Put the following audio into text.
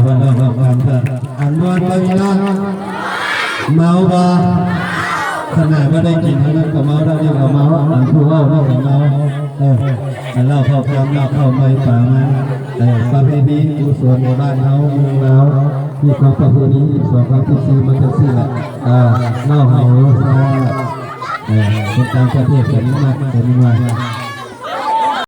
เป็นแล้วเราความเถิดอันนวลไปแล้วเมาบ่ขนาดว่าได้กินเท่านั้นก็เมาได้ยังก็เมาอันผู้ว่าก็เมาเราเข้าความเราเข้าไม่ป่ามา ประเพณีกุศลในบ้านเขาเมืองเราที่เขาประเพณีสองเขาที่ซีมันจะซีแหละเล่าเขาซะคนต่างประเทศเป็นมากเป็นมาก